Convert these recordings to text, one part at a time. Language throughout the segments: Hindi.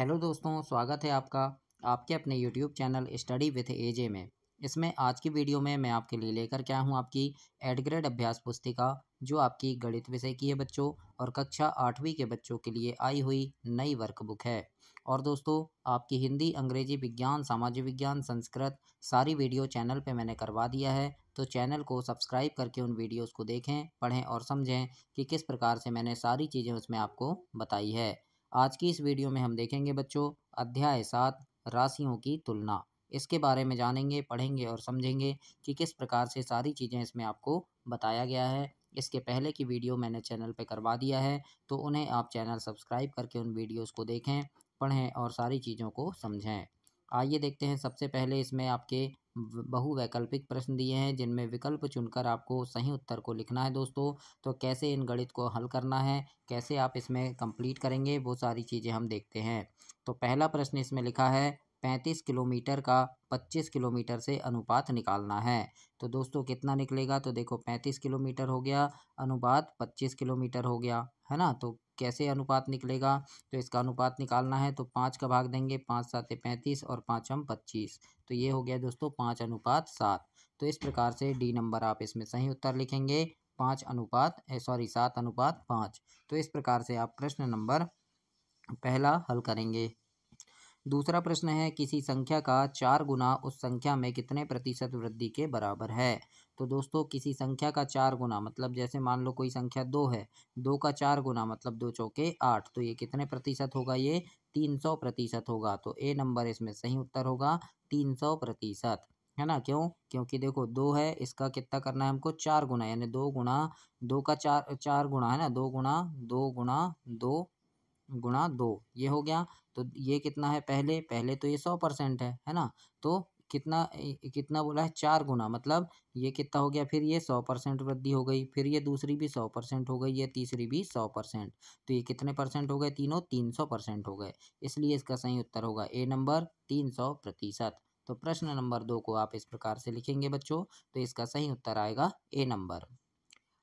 हेलो दोस्तों, स्वागत है आपका आपके अपने यूट्यूब चैनल स्टडी विथ एजे में। इसमें आज की वीडियो में मैं आपके लिए लेकर के आया हूँ आपकी एड ग्रेड अभ्यास पुस्तिका, जो आपकी गणित विषय की है बच्चों, और कक्षा 8वीं के बच्चों के लिए आई हुई नई वर्कबुक है। और दोस्तों, आपकी हिंदी, अंग्रेजी, विज्ञान, सामाजिक विज्ञान, संस्कृत सारी वीडियो चैनल पे मैंने करवा दिया है। तो चैनल को सब्सक्राइब करके उन वीडियोज़ को देखें, पढ़ें और समझें कि किस प्रकार से मैंने सारी चीज़ें उसमें आपको बताई है। आज की इस वीडियो में हम देखेंगे बच्चों अध्याय 7 राशियों की तुलना। इसके बारे में जानेंगे, पढ़ेंगे और समझेंगे कि किस प्रकार से सारी चीज़ें इसमें आपको बताया गया है। इसके पहले की वीडियो मैंने चैनल पे करवा दिया है, तो उन्हें आप चैनल सब्सक्राइब करके उन वीडियोज़ को देखें, पढ़ें और सारी चीज़ों को समझें। आइए देखते हैं। सबसे पहले इसमें आपके बहुवैकल्पिक प्रश्न दिए हैं, जिनमें विकल्प चुनकर आपको सही उत्तर को लिखना है दोस्तों। तो कैसे इन गणित को हल करना है, कैसे आप इसमें कंप्लीट करेंगे, वो सारी चीज़ें हम देखते हैं। तो पहला प्रश्न इसमें लिखा है 35 किलोमीटर का 25 किलोमीटर से अनुपात निकालना है। तो दोस्तों कितना निकलेगा? तो देखो 35 किलोमीटर हो गया, अनुपात 25 किलोमीटर हो गया, है ना। तो कैसे अनुपात निकलेगा? तो इसका अनुपात निकालना है तो 5 का भाग देंगे, 5 साते 35 और 5 हम 25। तो ये हो गया दोस्तों 5:7। तो इस प्रकार से डी नंबर आप इसमें सही उत्तर लिखेंगे, 7:5। तो इस प्रकार से आप प्रश्न नंबर पहला हल करेंगे। दूसरा प्रश्न है किसी संख्या का 4 गुना उस संख्या में कितने प्रतिशत वृद्धि के बराबर है। तो दोस्तों किसी संख्या का 4 गुना मतलब जैसे मान लो कोई संख्या 2 है, 2 का 4 गुना मतलब 2 चौके 8। तो ये कितने प्रतिशत होगा? ये 300% होगा। तो ए नंबर इसमें सही उत्तर होगा, 300%, है ना। क्यों? क्योंकि देखो 2 है, इसका कितना करना है हमको? 4 गुना, यानी 2 गुना 2 का 4 गुना, है ना। 2 गुना 2 ये हो गया। तो ये कितना है? पहले तो ये 100% है ना। तो कितना बोला है? 4 गुना मतलब ये कितना हो गया? फिर ये 100% वृद्धि हो गई, फिर ये दूसरी भी 100% हो गई, ये तीसरी भी 100%। तो ये कितने परसेंट हो गए? तीनों 300% हो गए। इसलिए इसका सही उत्तर होगा ए नंबर, 300%। तो प्रश्न नंबर 2 को आप इस प्रकार से लिखेंगे बच्चों। तो इसका सही उत्तर आएगा ए नंबर।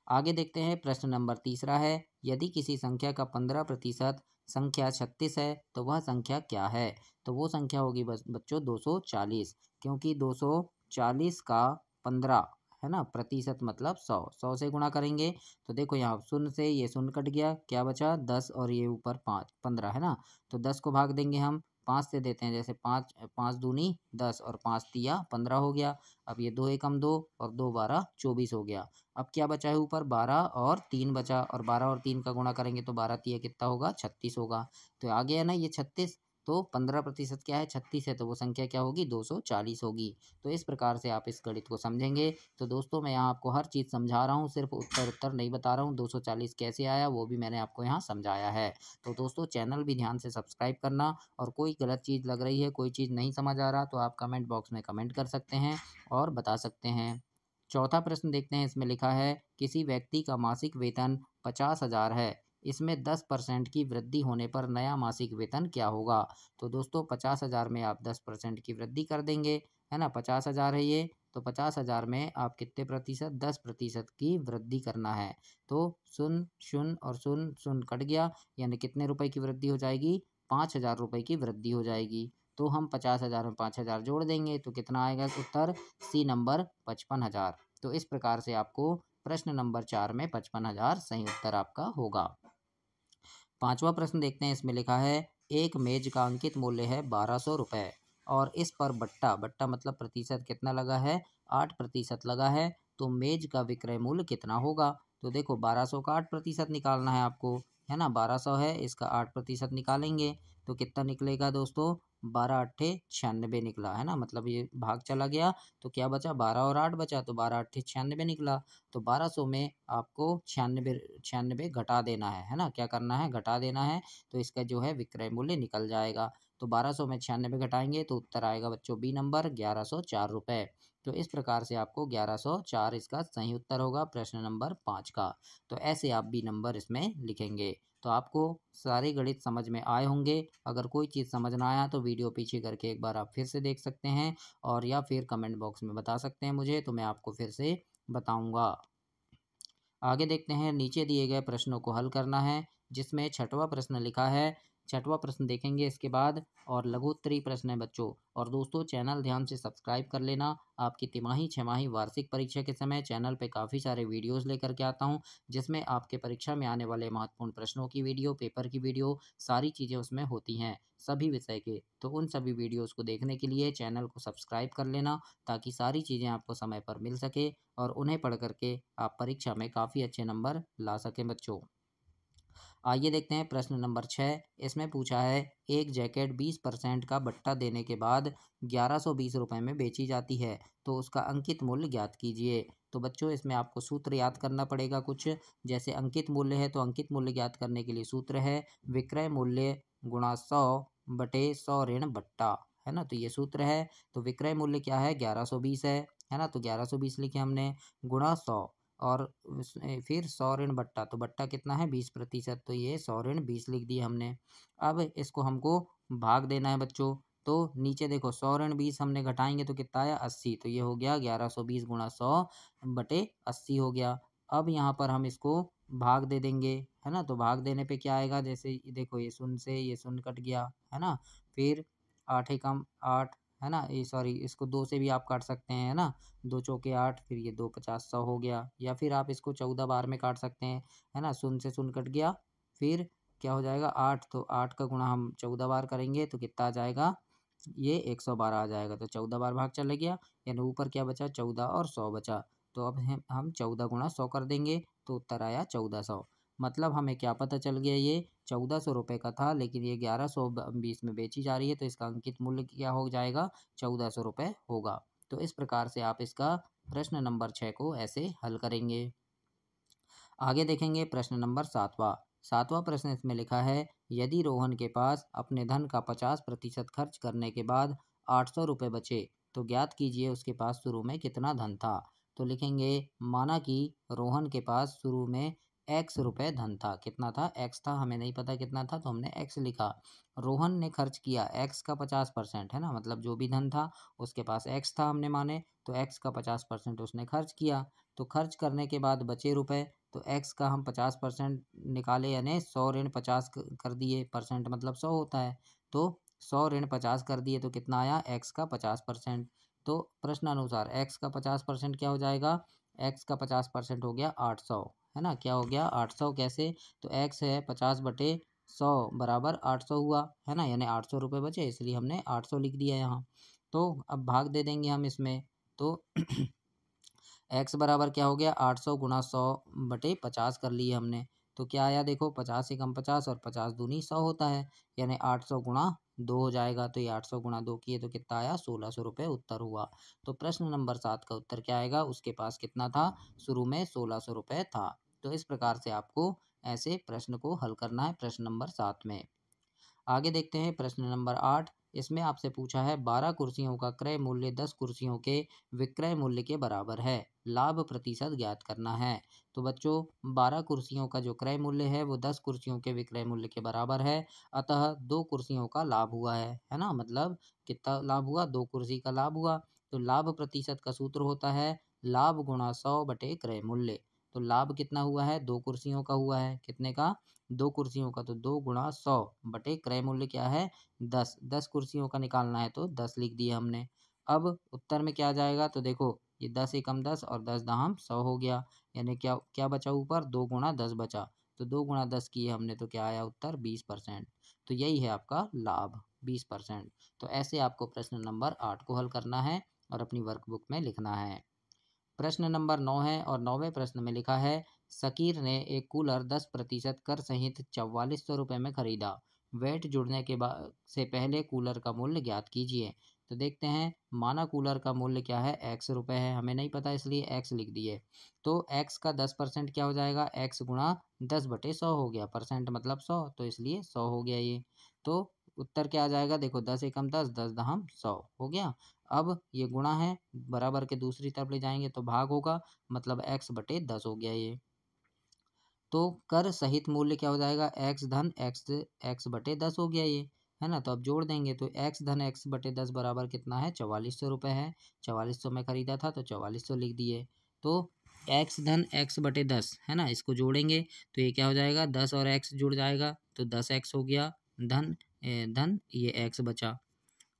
आगे देखते हैं। प्रश्न नंबर तीसरा है यदि किसी संख्या का 15% संख्या 36 है तो वह संख्या क्या है। तो वो संख्या होगी बच्चों 240, क्योंकि 240 का 15, है ना, प्रतिशत मतलब 100 से गुणा करेंगे। तो देखो यहाँ शून्य से ये शून्य कट गया, क्या बचा? 10 और ये ऊपर 5, 15, है ना। तो 10 को भाग देंगे हम 5 से, देते हैं जैसे 5 5 दूनी 10 और 5 तिया 15 हो गया। अब ये 2 एकम 2 और 2 12 24 हो गया। अब क्या बचा है ऊपर? 12 और 3 बचा, और 12 और 3 का गुणा करेंगे तो 12 तिया कितना होगा? 36 होगा। तो आ गया ना ये 36। तो 15% क्या है? 36 है, तो वो संख्या क्या होगी? 240 होगी। तो इस प्रकार से आप इस गणित को समझेंगे। तो दोस्तों मैं यहाँ आपको हर चीज़ समझा रहा हूँ, सिर्फ उत्तर नहीं बता रहा हूँ। 240 कैसे आया वो भी मैंने आपको यहाँ समझाया है। तो दोस्तों चैनल भी ध्यान से सब्सक्राइब करना, और कोई गलत चीज़ लग रही है, कोई चीज़ नहीं समझ आ रहा, तो आप कमेंट बॉक्स में कमेंट कर सकते हैं और बता सकते हैं। चौथा प्रश्न देखते हैं। इसमें लिखा है किसी व्यक्ति का मासिक वेतन 50,000 है, इसमें 10% की वृद्धि होने पर नया मासिक वेतन क्या होगा। तो दोस्तों 50,000 में आप 10% की वृद्धि कर देंगे, है ना। 50,000 है ये, तो 50,000 में आप कितने प्रतिशत? 10% की वृद्धि करना है। तो शून्य शून्य और शून्य शून्य कट गया, यानी कितने रुपए की वृद्धि हो जाएगी? 5,000 रुपये की वृद्धि हो जाएगी। तो हम 50,000 में 5,000 जोड़ देंगे तो कितना आएगा उत्तर? सी नंबर 55,000। तो इस प्रकार से आपको प्रश्न नंबर 4 में 55,000 सही उत्तर आपका होगा। पांचवा प्रश्न देखते हैं। इसमें लिखा है एक मेज का अंकित मूल्य है 1200 रुपये, और इस पर बट्टा बट्टा मतलब प्रतिशत कितना लगा है? 8% लगा है। तो मेज का विक्रय मूल्य कितना होगा? तो देखो 1200 का 8% निकालना है आपको, है ना। 1200 है, इसका 8% निकालेंगे तो कितना निकलेगा दोस्तों? 12 अट्ठे 96 निकला, है ना। मतलब ये भाग चला गया, तो क्या बचा? 12 और 8 बचा, तो 12 अट्ठे 96 निकला। तो 1200 में आपको 96 घटा देना है ना। क्या करना है? घटा देना है। तो इसका जो है विक्रय मूल्य निकल जाएगा। तो 1200 में 96 घटाएंगे तो उत्तर आएगा बच्चों बी नंबर, 1104 रुपये। तो इस प्रकार से आपको 1104 इसका सही उत्तर होगा प्रश्न नंबर 5 का। तो ऐसे आप बी नंबर इसमें लिखेंगे। तो आपको सारे गणित समझ में आए होंगे। अगर कोई चीज़ समझ ना आया तो वीडियो पीछे करके एक बार आप फिर से देख सकते हैं, और या फिर कमेंट बॉक्स में बता सकते हैं मुझे, तो मैं आपको फिर से बताऊंगा। आगे देखते हैं। नीचे दिए गए प्रश्नों को हल करना है, जिसमें छठवां प्रश्न लिखा है छठवां प्रश्न देखेंगे इसके बाद, और लघु उत्तरीय प्रश्न है बच्चों। और दोस्तों चैनल ध्यान से सब्सक्राइब कर लेना। आपकी तिमाही, छमाही, वार्षिक परीक्षा के समय चैनल पे काफ़ी सारे वीडियोस लेकर के आता हूँ, जिसमें आपके परीक्षा में आने वाले महत्वपूर्ण प्रश्नों की वीडियो, पेपर की वीडियो, सारी चीज़ें उसमें होती हैं सभी विषय के। तो उन सभी वीडियोस को देखने के लिए चैनल को सब्सक्राइब कर लेना, ताकि सारी चीज़ें आपको समय पर मिल सके और उन्हें पढ़ करके आप परीक्षा में काफ़ी अच्छे नंबर ला सकें बच्चों। आइए देखते हैं प्रश्न नंबर 6। इसमें पूछा है, एक जैकेट 20% का बट्टा देने के बाद 1120 रुपये में बेची जाती है, तो उसका अंकित मूल्य ज्ञात कीजिए। तो बच्चों इसमें आपको सूत्र याद करना पड़ेगा कुछ। जैसे अंकित मूल्य है, तो अंकित मूल्य ज्ञात करने के लिए सूत्र है विक्रय मूल्य गुणा 100 बटे 100 ऋण बट्टा, है ना। तो ये सूत्र है। तो विक्रय मूल्य क्या है, 1120 है ना। तो 1120 लिखे हमने, गुणा 100, और फिर 100 ऋण बट्टा, तो बट्टा कितना है 20%, तो ये 100 ऋण 20 लिख दिए हमने। अब इसको हमको भाग देना है बच्चों। तो नीचे देखो 100 ऋण 20 हमने घटाएंगे तो कितना आया 80, तो ये हो गया 1120 गुणा 100 बटे 80 हो गया। अब यहाँ पर हम इसको भाग दे देंगे, है ना। तो भाग देने पे क्या आएगा, जैसे देखो ये शून्य से ये शून्य कट गया, है ना। फिर 8 एकम 8, है ना। ये सॉरी, इसको 2 से भी आप काट सकते हैं, है ना। 2 चौके 8, फिर ये 2 50 100 हो गया। या फिर आप इसको 14 बार में काट सकते हैं, है ना। शून्य से शून्य कट गया, फिर क्या हो जाएगा 8, तो 8 का गुणा हम 14 बार करेंगे तो कितना आ जाएगा, ये 112 आ जाएगा। तो 14 बार भाग चला गया, यानी ऊपर क्या बचा 14 और 100 बचा। तो अब हम 14 गुणा 100 कर देंगे तो उत्तर आया 1400। मतलब हमें क्या पता चल गया, ये 1400 रुपये का था, लेकिन ये 1120 में बेची जा रही है, तो इसका अंकित मूल्य क्या हो जाएगा, 1400 रुपये होगा। तो इस प्रकार से आप इसका प्रश्न नंबर 6 को ऐसे हल करेंगे। आगे देखेंगे प्रश्न नंबर 7वां। 7वां प्रश्न इसमें लिखा है, यदि रोहन के पास अपने धन का 50% खर्च करने के बाद 800 रुपये बचे, तो ज्ञात कीजिए उसके पास शुरू में कितना धन था। तो लिखेंगे, माना कि रोहन के पास शुरू में x रुपये धन था। कितना था, x था, हमें नहीं पता कितना था, तो हमने x लिखा। रोहन ने खर्च किया x का 50%, है ना, मतलब जो भी धन था उसके पास x था हमने माने, तो x का 50% उसने खर्च किया। तो खर्च करने के बाद बचे रुपए, तो x का हम 50% निकाले, यानी 100 ऋण 50 कर दिए, परसेंट मतलब 100 होता है। तो 100 ऋण 50 कर दिए तो कितना आया, x का 50%। तो प्रश्नानुसार x का 50% क्या हो जाएगा, x का 50% हो गया 800, है ना। क्या हो गया 800, कैसे, तो x है 50 बटे 100 बराबर 800 हुआ, है ना, यानी 800 रुपये बचे, इसलिए हमने 800 लिख दिया यहाँ। तो अब भाग दे देंगे हम इसमें। तो x बराबर क्या हो गया, 800 गुणा 100 बटे 50 कर लिए हमने। तो क्या आया देखो, 50 एकम 50 और 50 दूनी 100 होता है, यानी 800 गुणा 2 हो जाएगा। तो ये 800 गुणा 2 किए तो कितना आया, 1600 रुपये उत्तर हुआ। तो प्रश्न नंबर 7 का उत्तर क्या आएगा, उसके पास कितना था, शुरू में 1600 रुपये था। तो इस प्रकार से आपको ऐसे प्रश्न को हल करना है प्रश्न नंबर 7 में। आगे देखते हैं प्रश्न नंबर 8। इसमें आपसे पूछा है, 12 कुर्सियों का क्रय मूल्य 10 कुर्सियों के विक्रय मूल्य के बराबर है, लाभ प्रतिशत ज्ञात करना है। तो बच्चों 12 कुर्सियों का जो क्रय मूल्य है वो 10 कुर्सियों के विक्रय मूल्य के बराबर है, अतः 2 कुर्सियों का लाभ हुआ है ना। मतलब कितना लाभ हुआ, 2 कुर्सी का लाभ हुआ। तो लाभ प्रतिशत का सूत्र होता है लाभ गुणा 100 बटे क्रय मूल्य। तो लाभ कितना हुआ है, 2 कुर्सियों का हुआ है, कितने का, 2 कुर्सियों का, तो 2 गुणा 100 बटे क्रय मूल्य क्या है 10, 10 कुर्सियों का निकालना है तो 10 लिख दिया हमने। अब उत्तर में क्या जाएगा, तो देखो ये 10 एकम 10 और 10 दहम 100 हो गया, यानी क्या क्या बचा ऊपर, 2 गुणा 10 बचा। तो 2 गुणा 10 किए हमने तो क्या आया उत्तर 20%। तो यही है आपका लाभ 20%। तो ऐसे आपको प्रश्न नंबर 8 को हल करना है और अपनी वर्कबुक में लिखना है। प्रश्न नंबर 9 है, और 9वें प्रश्न में लिखा है, शकीर ने एक कूलर 10% कर सहित 4400 रुपये में खरीदा, वेट जुड़ने के बाद से पहले कूलर का मूल्य ज्ञात कीजिए। तो देखते हैं, माना कूलर का मूल्य क्या है, x रुपये है, हमें नहीं पता इसलिए x लिख दिए। तो x का 10% क्या हो जाएगा, x गुणा 10 बटे 100 हो गया, परसेंट मतलब 100, तो इसलिए 100 हो गया ये। तो उत्तर क्या आ जाएगा, देखो 10 एकम 10, 10 दहम 100 हो गया। अब ये गुणा है, बराबर के दूसरी तरफ ले जाएंगे तो भाग होगा, मतलब x बटे 10 हो गया ये। तो कर सहित मूल्य क्या हो जाएगा, x धन x बटे 10 हो गया ये, है ना। तो अब जोड़ देंगे तो x धन x बटे 10 बराबर कितना है, 4400 रुपये है। 4400 में खरीदा था तो 4400 लिख दिए। तो x धन x बटे 10, है ना, इसको जोड़ेंगे तो ये क्या हो जाएगा, 10 और x जुड़ जाएगा तो 10x हो गया, धन ये x बचा।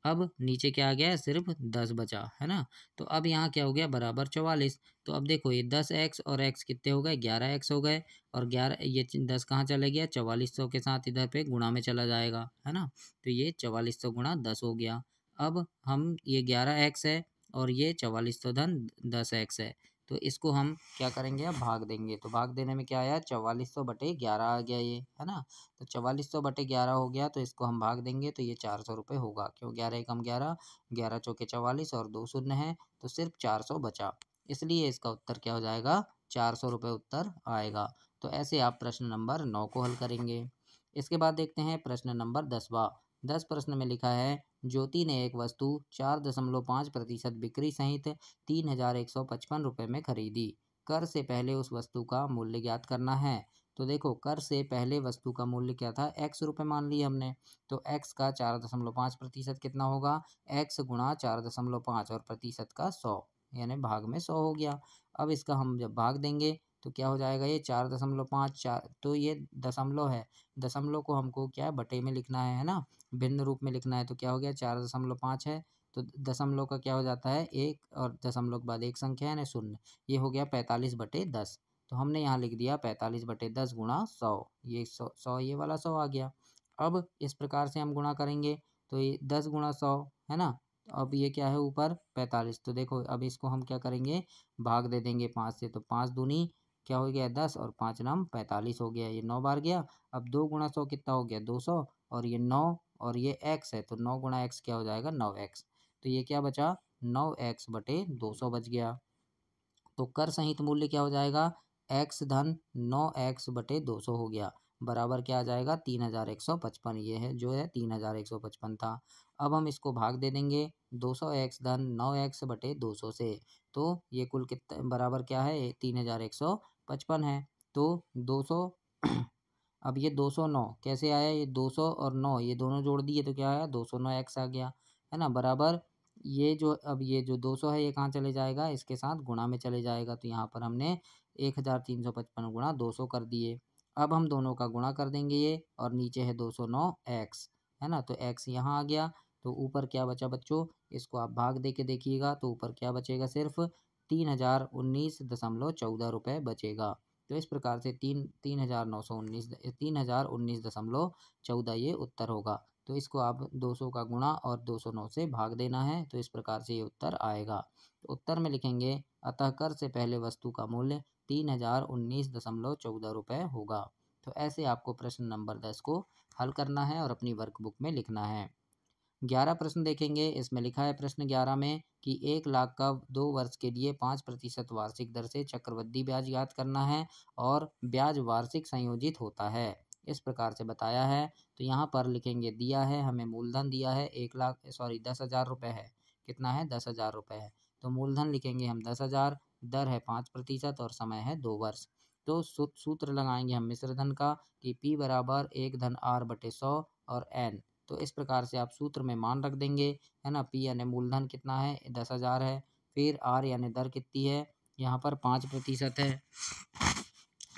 अब नीचे क्या आ गया, सिर्फ 10 बचा, है ना। तो अब यहाँ क्या हो गया, बराबर 44। तो अब देखो ये 10x और x कितने हो गए, 11x हो गए। और 11 ये 10 कहाँ चले गया, 4400 के साथ इधर पे गुणा में चला जाएगा, है ना। तो ये 4400 गुणा 10 हो गया। अब हम ये 11x है और ये 4400 धन 10x है, तो इसको हम क्या करेंगे, अब भाग देंगे। तो भाग देने में क्या आया, 4400/11 आ गया ये, है ना। तो 4400/11 हो गया, तो इसको हम भाग देंगे तो ये 400 रुपये होगा। क्यों, 11 एकम 11, 11 चौके 44 और 2 शून्य है, तो सिर्फ 400 बचा। इसलिए इसका उत्तर क्या हो जाएगा, 400 रुपये उत्तर आएगा। तो ऐसे आप प्रश्न नंबर 9 को हल करेंगे। इसके बाद देखते हैं प्रश्न नंबर 10वां। 10 प्रश्न में लिखा है, ज्योति ने एक वस्तु 4.5% बिक्री सहित 3155 रुपये में खरीदी। कर से पहले उस वस्तु का मूल्य ज्ञात करना है। तो देखो, कर से पहले वस्तु का मूल्य क्या था, x रुपये मान लिया हमने। तो x का 4.5% कितना होगा, x गुणा 4.5 और प्रतिशत का 100, यानी भाग में 100 हो गया। अब इसका हम जब भाग देंगे तो क्या हो जाएगा, ये 4.5, 4, तो ये दशमलव है, दशमलव को हमको क्या है, बटे में लिखना है ना, भिन्न रूप में लिखना है। तो क्या हो गया, 4.5 है, तो दशमलव का क्या हो जाता है, एक, और दशमलव के बाद एक संख्या है ना, शून्य। ये हो गया 45/10। तो हमने यहाँ लिख दिया 45/10 गुणा 100, ये 100 ये वाला 100 आ गया। अब इस प्रकार से हम गुणा करेंगे, तो ये 10 गुणा 100, है ना। तो अब ये क्या है, ऊपर 45। तो देखो अब इसको हम क्या करेंगे, भाग दे देंगे 5 से। तो 5 दूनी क्या हो गया, 10, और 5 नाम 45 हो गया, ये 9 बार गया। अब 2 गुणा 100 कितना हो गया, 200, और ये 9, और ये x है, तो 9 गुणा x क्या हो जाएगा, 9x। तो ये क्या बचा, 9x/200 बच गया। तो कर सहित मूल्य क्या हो जाएगा, x धन 9x/200 हो गया, बराबर क्या आ जाएगा, 3155। ये है जो है 3155 था। अब हम इसको भाग दे देंगे 200x धन 9x/200 से। तो ये कुल कितना बराबर क्या है, 3155 है। तो 200 अब ये 209 कैसे आया, ये 200 और 9 ये दोनों जोड़ दिए तो क्या आया, 209x आ गया, है ना। बराबर ये जो, अब ये जो 200 है ये कहाँ चले जाएगा, इसके साथ गुणा में चले जाएगा। तो यहाँ पर हमने 1355 गुणा 200 कर दिए। अब हम दोनों का गुणा कर देंगे ये, और नीचे है 209x, है ना। तो x यहाँ आ गया। तो ऊपर क्या बचा बच्चों, इसको आप भाग दे के देखिएगा, तो ऊपर क्या बचेगा, सिर्फ 3019.14 रुपये बचेगा। तो इस प्रकार से 3019 ये उत्तर होगा। तो इसको आप 200 का गुणा और 209 से भाग देना है, तो इस प्रकार से ये उत्तर आएगा। तो उत्तर में लिखेंगे, अतः कर से पहले वस्तु का मूल्य 3019.14 रुपये होगा। तो ऐसे आपको प्रश्न नंबर 10 को हल करना है और अपनी वर्कबुक में लिखना है। 11 प्रश्न देखेंगे। इसमें लिखा है प्रश्न 11 में कि 1,00,000 का 2 वर्ष के लिए 5% वार्षिक दर से चक्रवृद्धि ब्याज ज्ञात करना है और ब्याज वार्षिक संयोजित होता है, इस प्रकार से बताया है। तो यहाँ पर लिखेंगे, दिया है हमें मूलधन, दिया है 10,000 रुपये है, कितना है, 10,000 रुपये है। तो मूलधन लिखेंगे हम 10,000, दर है 5% और समय है 2 वर्ष। तो सूत्र लगाएंगे हम मिश्र धन का, कि P बराबर 1/r/100 और n। तो इस प्रकार से आप सूत्र में मान रख देंगे, है ना। P यानी मूलधन कितना है, 10,000 है। फिर R यानी दर कितनी है, यहाँ पर 5% है।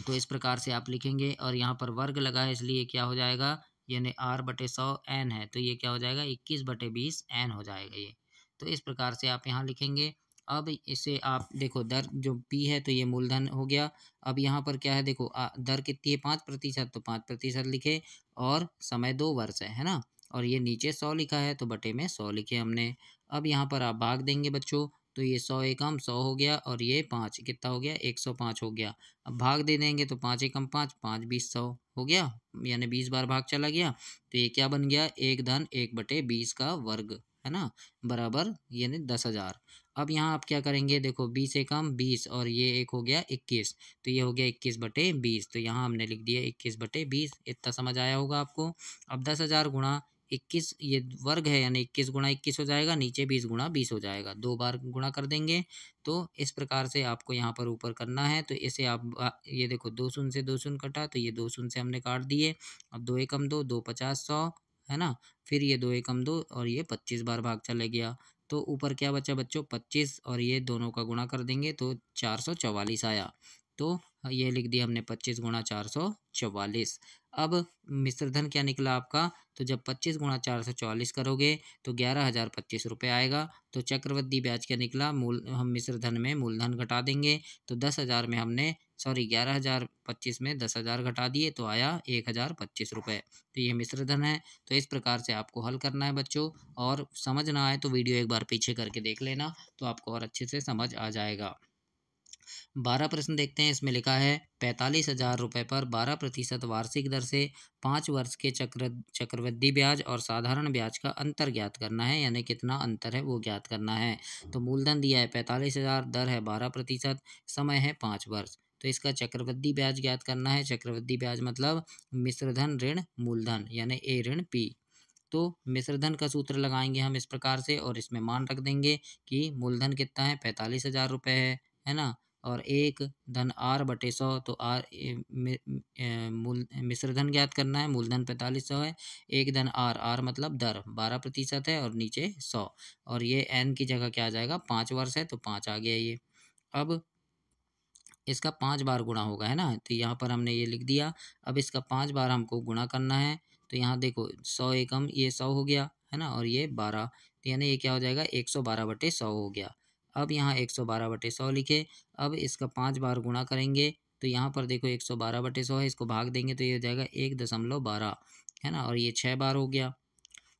तो इस प्रकार से आप लिखेंगे, और यहाँ पर वर्ग लगा है इसलिए क्या हो जाएगा, यानी R/100 n है, तो ये क्या हो जाएगा, 21/20 n हो जाएगा ये। तो इस प्रकार से आप यहाँ लिखेंगे। अब इसे आप देखो, दर जो P है तो ये मूलधन हो गया। अब यहाँ पर क्या है, देखो दर कितनी है, 5%, तो 5% लिखे, और समय 2 वर्ष है ना। और ये नीचे 100 लिखा है, तो बटे में 100 लिखे हमने। अब यहाँ पर आप भाग देंगे बच्चों, तो ये 100 एकम 100 हो गया, और ये 5 कितना हो गया, 105 हो गया। अब भाग दे देंगे, तो 5 एकम 5, 5 20 100 हो गया, यानी 20 बार भाग चला गया। तो ये क्या बन गया, 1 धन 1/20 का वर्ग, है ना, बराबर यानी 10,000। अब यहाँ आप क्या करेंगे, देखो 20 एकम 20, और ये एक हो गया 21, तो ये हो गया 21/20। तो यहाँ हमने लिख दिया 21/20। इतना समझ आया होगा आपको। अब 10,000 गुणा 21, ये वर्ग है, यानी 21 गुणा 21 हो जाएगा, नीचे 20 गुणा 20 हो जाएगा, 2 बार गुणा कर देंगे। तो इस प्रकार से आपको यहाँ पर ऊपर करना है। तो इसे आप ये देखो, 2 शून्य से 2 शून्य कटा, तो ये 2 शून्य से हमने काट दिए। अब 2 एकम 2, 2 50 100, है ना। फिर ये 2 एकम 2, और ये 25 बार भाग चले गया। तो ऊपर क्या बचा बच्चों, 25, और ये दोनों का गुणा कर देंगे तो 444 आया। तो ये लिख दिया हमने 25 गुणा 444। अब मिश्र धन क्या निकला आपका, तो जब 25 गुणा 444 करोगे तो 11,025 रुपये आएगा। तो चक्रवृद्धि ब्याज क्या निकला, हम मिश्र धन में मूलधन घटा देंगे तो 10,000 में हमने 11,025 में 10,000 घटा दिए तो आया 1,025 रुपये। तो ये मिश्र धन है। तो इस प्रकार से आपको हल करना है बच्चों, और समझ ना आए तो वीडियो एक बार पीछे करके देख लेना, तो आपको और अच्छे से समझ आ जाएगा। 12 प्रश्न देखते हैं। इसमें लिखा है 45,000 रुपये पर 12% वार्षिक दर से 5 वर्ष के चक्रवृद्धि ब्याज और साधारण ब्याज का अंतर ज्ञात करना है, यानी कितना अंतर है वो ज्ञात करना है। तो मूलधन दिया है 45,000, दर है 12%, समय है 5 वर्ष। तो इसका चक्रवृद्धि ब्याज ज्ञात करना है। चक्रवृद्धि ब्याज मतलब मिश्रधन ऋण मूलधन, यानी ए ऋण पी। तो मिश्रधन का सूत्र लगाएंगे हम इस प्रकार से, और इसमें मान रख देंगे कि मूलधन कितना है, 45,000 रुपये है ना, और एक धन आर बटे 100। तो आर मिश्रधन ज्ञात करना है, मूलधन 4500 है, एक धन आर, आर मतलब दर 12% है, और नीचे 100, और ये एन की जगह क्या आ जाएगा, 5 वर्ष है तो 5 आ गया ये। अब इसका 5 बार गुणा होगा, है ना, तो यहाँ पर हमने ये लिख दिया। अब इसका 5 बार हमको गुणा करना है। तो यहाँ देखो 100 एकम, ये 100 हो गया, है ना, और ये 12, तो यानी ये क्या हो जाएगा, 112/100 हो गया। अब यहाँ 112/100 लिखे। अब इसका 5 बार गुणा करेंगे तो यहाँ पर देखो 112/100 है, इसको भाग देंगे तो ये हो जाएगा 1.12, है ना, और ये 6 बार हो गया।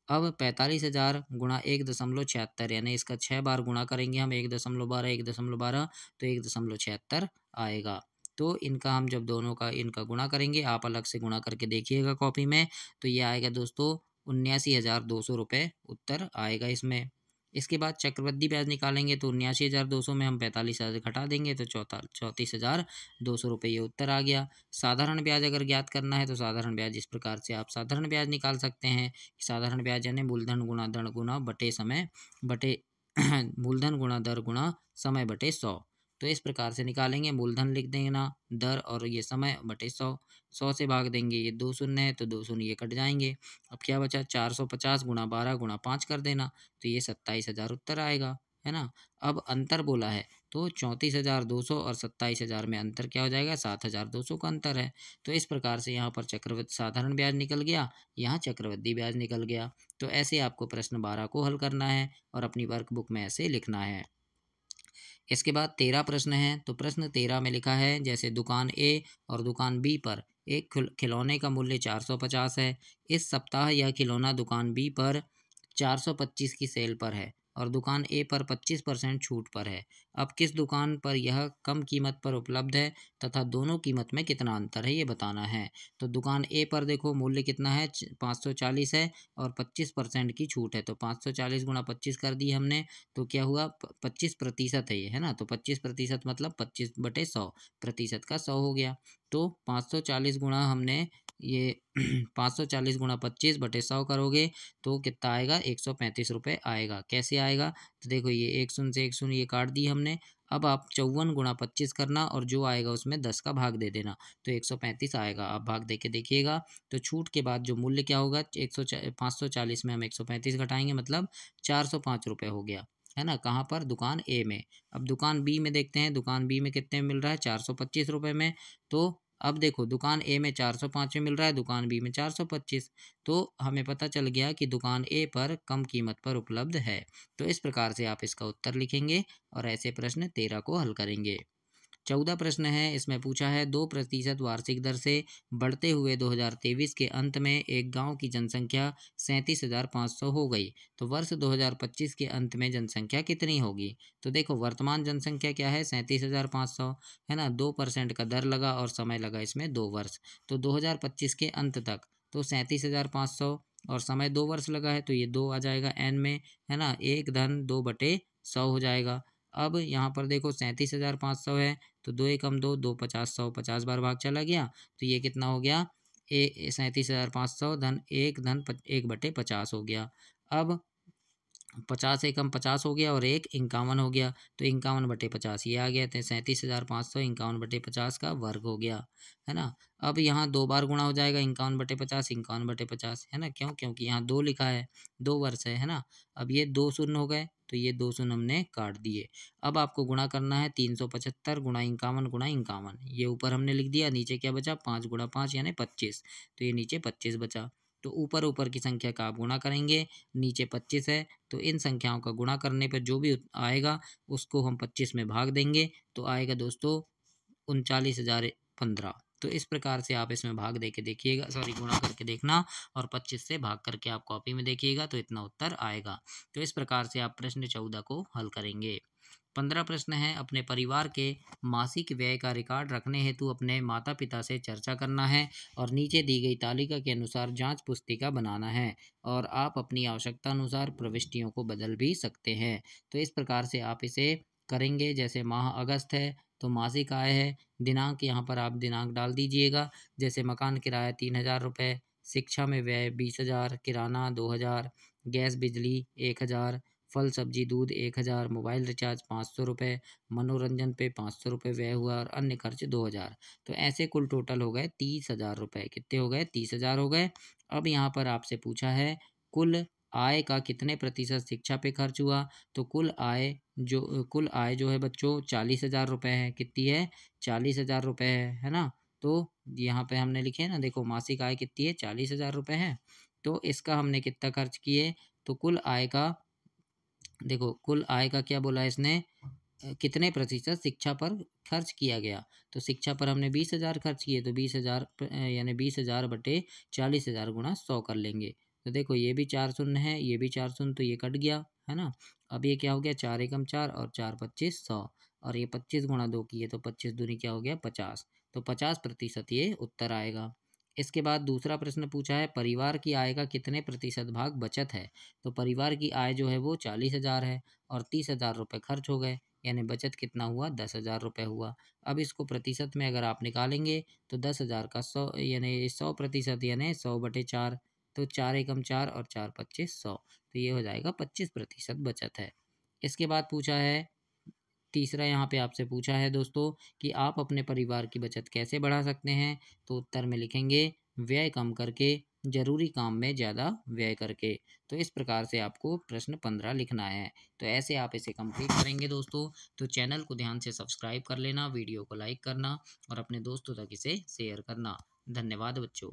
अब 45,000 गुणा 1.76, यानी इसका 6 बार गुणा करेंगे हम, 1.12 तो 1.76 आएगा। तो इनका हम जब दोनों का इनका गुणा करेंगे, आप अलग से गुणा करके देखिएगा कॉपी में, तो ये आएगा दोस्तों 79,200 रुपये उत्तर आएगा इसमें। इसके बाद चक्रवृद्धि ब्याज निकालेंगे तो 79,200 में हम 45,000 घटा देंगे तो 34,200 रुपये ये उत्तर आ गया। साधारण ब्याज अगर ज्ञात करना है तो साधारण ब्याज इस प्रकार से आप साधारण ब्याज निकाल सकते हैं। साधारण ब्याज यानी मूलधन गुणा दर गुणा बटे समय बटे मूलधन गुणा दर गुणा समय बटे 100। तो इस प्रकार से निकालेंगे, मूलधन लिख देना, दर और ये समय बटे 100, 100 से भाग देंगे, ये 2 शून्य है तो 2 शून्य ये कट जाएंगे। अब क्या बचा, 450 गुणा 12 गुणा 5 कर देना, तो ये 27,000 उत्तर आएगा, है ना। अब अंतर बोला है तो 34,200 और 27,000 में अंतर क्या हो जाएगा, 7,200 का अंतर है। तो इस प्रकार से यहाँ पर चक्रवृद्धि साधारण ब्याज निकल गया, यहाँ चक्रवृद्धि ब्याज निकल गया। तो ऐसे आपको प्रश्न 12 को हल करना है और अपनी वर्कबुक में ऐसे लिखना है। इसके बाद 13 प्रश्न है। तो प्रश्न 13 में लिखा है, जैसे दुकान ए और दुकान बी पर एक खिलौने का मूल्य 450 है। इस सप्ताह यह खिलौना दुकान बी पर 425 की सेल पर है और दुकान ए पर 25% छूट पर है। अब किस दुकान पर यह कम कीमत पर उपलब्ध है तथा दोनों कीमत में कितना अंतर है ये बताना है। तो दुकान ए पर देखो मूल्य कितना है, 540 है और 25% की छूट है। तो 540 गुणा 25 कर दी हमने, तो क्या हुआ, 25% है ये, है ना। तो 25% मतलब 25/100, प्रतिशत का 100 हो गया। तो 540 गुणा हमने ये 540 गुणा 25/100 करोगे तो कितना आएगा, 135 रुपये आएगा। कैसे आएगा, तो देखो ये 1 शून्य से 1 शून्य ये काट दी हमने। अब आप 54 गुणा 25 करना और जो आएगा उसमें 10 का भाग दे देना, तो 135 आएगा। आप भाग दे के देखिएगा तो छूट के बाद जो मूल्य क्या होगा, 540 में हम 135 घटाएंगे मतलब 405 रुपये हो गया, है ना। कहाँ पर, दुकान ए में। अब दुकान बी में देखते हैं, दुकान बी में कितने में मिल रहा है, 425 रुपये में। तो अब देखो दुकान ए में 405 में मिल रहा है, दुकान बी में 425। तो हमें पता चल गया कि दुकान ए पर कम कीमत पर उपलब्ध है। तो इस प्रकार से आप इसका उत्तर लिखेंगे और ऐसे प्रश्न 13 को हल करेंगे। 14 प्रश्न है। इसमें पूछा है 2% वार्षिक दर से बढ़ते हुए 2023 के अंत में एक गांव की जनसंख्या 37,500 हो गई, तो वर्ष 2025 के अंत में जनसंख्या कितनी होगी। तो देखो वर्तमान जनसंख्या क्या है, 37,500, है ना। 2% का दर लगा और समय लगा इसमें 2 वर्ष। तो 2025 के अंत तक तो 37,500 और समय 2 वर्ष लगा है, तो ये 2 आ जाएगा एन में, है ना। 1/2/100 हो जाएगा। अब यहाँ पर देखो 37,500 है तो 2 एकम 2, 2 50 100, 50 बार भाग चला गया तो ये कितना हो गया, 37,500 धन 1 1/50 हो गया। अब 50 एकम 50 हो गया और एक 51 हो गया, तो 51/50 ये आ गया, तो 37,500 51/50 का वर्ग हो गया, है ना। अब यहाँ 2 बार गुणा हो जाएगा 51/50 51/50, है ना, क्यों, क्योंकि यहाँ 2 लिखा है, 2 वर्ष है ना। अब ये 2 शून्य हो गए, तो ये 2 शून्य हमने काट दिए। अब आपको गुणा करना है 375 गुणा 51 गुणा 51, ये ऊपर हमने लिख दिया, नीचे क्या बचा 5 गुणा 5 यानी 25, तो ये नीचे 25 बचा। तो ऊपर ऊपर की संख्या का आप गुणा करेंगे, नीचे 25 है, तो इन संख्याओं का गुणा करने पर जो भी आएगा उसको हम 25 में भाग देंगे, तो आएगा दोस्तों 39,015। तो इस प्रकार से आप इसमें भाग दे के देखिएगा, सॉरी गुणा करके देखना, और 25 से भाग करके आप कॉपी में देखिएगा, तो इतना उत्तर आएगा। तो इस प्रकार से आप प्रश्न 14 को हल करेंगे। 15 प्रश्न है, अपने परिवार के मासिक व्यय का रिकॉर्ड रखने हेतु अपने माता पिता से चर्चा करना है और नीचे दी गई तालिका के अनुसार जांच पुस्तिका बनाना है, और आप अपनी आवश्यकता अनुसार प्रविष्टियों को बदल भी सकते हैं। तो इस प्रकार से आप इसे करेंगे। जैसे माह अगस्त है तो मासिक आय है, दिनांक यहाँ पर आप दिनांक डाल दीजिएगा। जैसे मकान किराया 3,000 रुपये, शिक्षा में व्यय 20,000, किराना 2,000, गैस बिजली 1,000, फल सब्जी दूध 1,000, मोबाइल रिचार्ज 500 रुपये, मनोरंजन पे 500 रुपये व्यय हुआ और अन्य खर्च 2,000। तो ऐसे कुल टोटल हो गए 30,000 रुपये। कितने हो गए 30,000 हो गए। अब यहाँ पर आपसे पूछा है कुल आय का कितने प्रतिशत शिक्षा पे खर्च हुआ, तो कुल आय जो है बच्चों 40,000 रुपये है। कितनी है 40,000 रुपये है ना। तो यहाँ पे हमने लिखे ना, देखो मासिक आय कितनी है 40,000 रुपये है, तो इसका हमने कितना खर्च किए, तो कुल आय का देखो कुल आय का क्या बोला है इसने, कितने प्रतिशत शिक्षा पर खर्च किया गया, तो शिक्षा पर हमने 20,000 खर्च किए, तो 20,000 यानी 20,000 बटे 40,000 गुणा 100 कर लेंगे। तो देखो ये भी 4 शून्य है, ये भी 4 शून्य, तो ये कट गया, है ना। अब ये क्या हो गया 4 एकम 4 और 4 25 100, और ये 25 गुणा 2 किए तो 25 दूनी क्या हो गया 50, तो 50% ये उत्तर आएगा। इसके बाद दूसरा प्रश्न पूछा है परिवार की आय का कितने प्रतिशत भाग बचत है, तो परिवार की आय जो है वो 40,000 है और 30,000 रुपये खर्च हो गए, यानी बचत कितना हुआ 10,000 रुपये हुआ। अब इसको प्रतिशत में अगर आप निकालेंगे तो 10,000 का 100 यानी 100% यानी 100/4, तो 4 एकम 4 और 4 25 100, तो ये हो जाएगा 25% बचत है। इसके बाद पूछा है तीसरा, यहाँ पे आपसे पूछा है दोस्तों कि आप अपने परिवार की बचत कैसे बढ़ा सकते हैं, तो उत्तर में लिखेंगे व्यय कम करके, जरूरी काम में ज़्यादा व्यय करके। तो इस प्रकार से आपको प्रश्न 15 लिखना है। तो ऐसे आप इसे कंप्लीट करेंगे दोस्तों। तो चैनल को ध्यान से सब्सक्राइब कर लेना, वीडियो को लाइक करना और अपने दोस्तों तक इसे शेयर करना। धन्यवाद बच्चों।